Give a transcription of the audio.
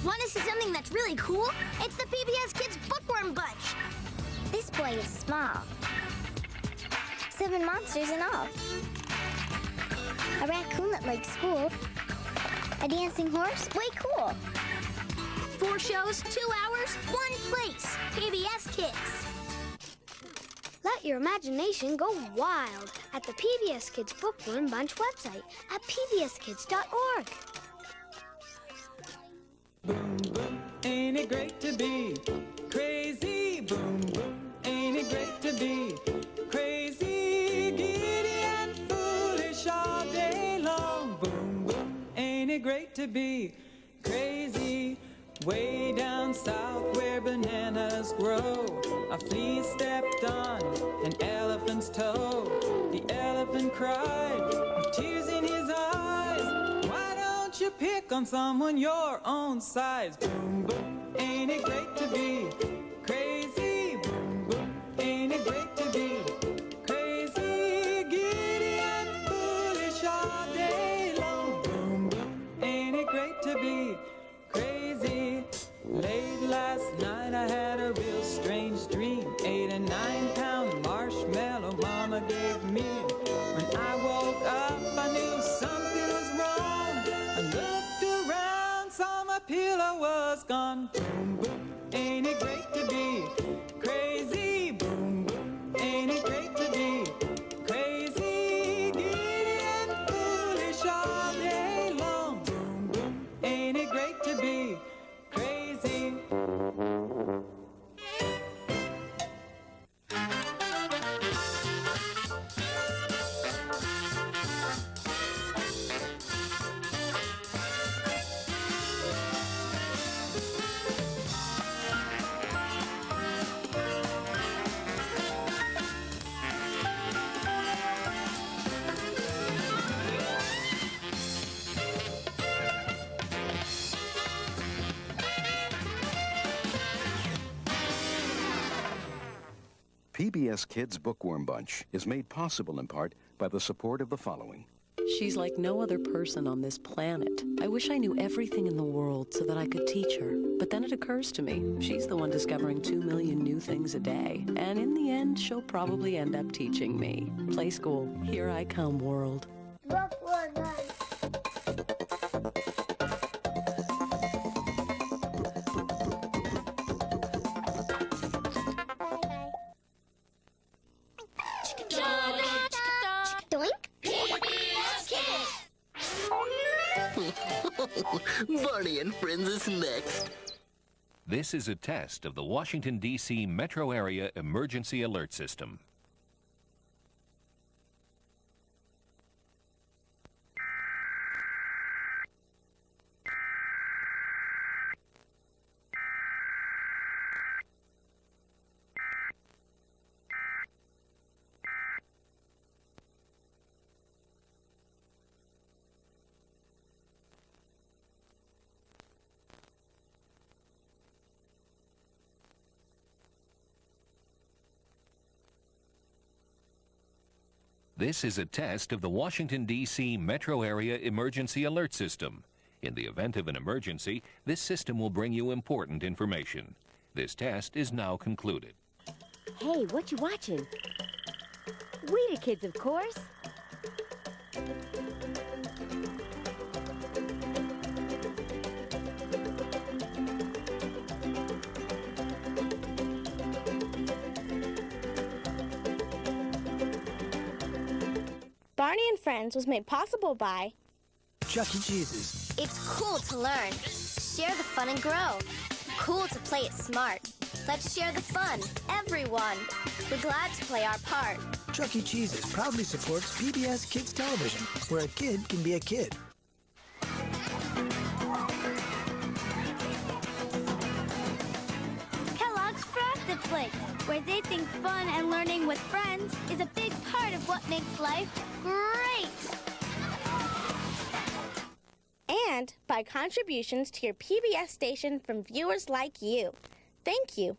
Want to see something that's really cool? It's the PBS Kids Bookworm Bunch. This boy is small. 7 monsters in all. A raccoon that likes school. A dancing horse, way cool. 4 shows, 2 hours, 1 place. PBS Kids. Let your imagination go wild at the PBS Kids Bookworm Bunch website at pbskids.org. Boom, boom, ain't it great to be crazy? Boom, boom, ain't it great to be crazy, giddy and foolish all day long? Boom, boom, ain't it great to be crazy? Way down south where bananas grow, a flea stepped on an elephant's toe. The elephant cried with tears in his eyes, why don't you pick on someone your own size? Boom, boom, ain't it great to be crazy? Boom, boom, ain't it great to be crazy, giddy and foolish all day long? Boom, boom, ain't it great to be crazy? Late last night I had a real strange dream. 8 and 9 pound marshmallow mama gave me. When I woke up I knew something was wrong. I looked around, saw my pillow was gone. Boom, boom, ain't it great to be crazy? Boom, boom, ain't it great to be crazy, giddy and foolish all day long? Boom, boom, ain't it great to be crazy? PBS Kids Bookworm Bunch is made possible in part by the support of the following. She's like no other person on this planet. I wish I knew everything in the world so that I could teach her. But then it occurs to me, she's the one discovering 2 million new things a day. And in the end, she'll probably end up teaching me. Play school, here I come, world. Bookworm Bunch. Barney and Friends is next. This is a test of the Washington, D.C. Metro Area Emergency Alert System. This is a test of the Washington, D.C. Metro Area Emergency Alert System. In the event of an emergency, this system will bring you important information. This test is now concluded. Hey, what you watching? WETA Kids, of course. Barney and Friends was made possible by Chuck E. Cheese's. It's cool to learn. Share the fun and grow. Cool to play it smart. Let's share the fun, everyone. We're glad to play our part. Chuck E. Cheese's proudly supports PBS Kids Television, where a kid can be a kid. Kellogg's Frosted Flakes, where they think fun and learning with friends is a big part of what makes life great. And by contributions to your PBS station from viewers like you. Thank you.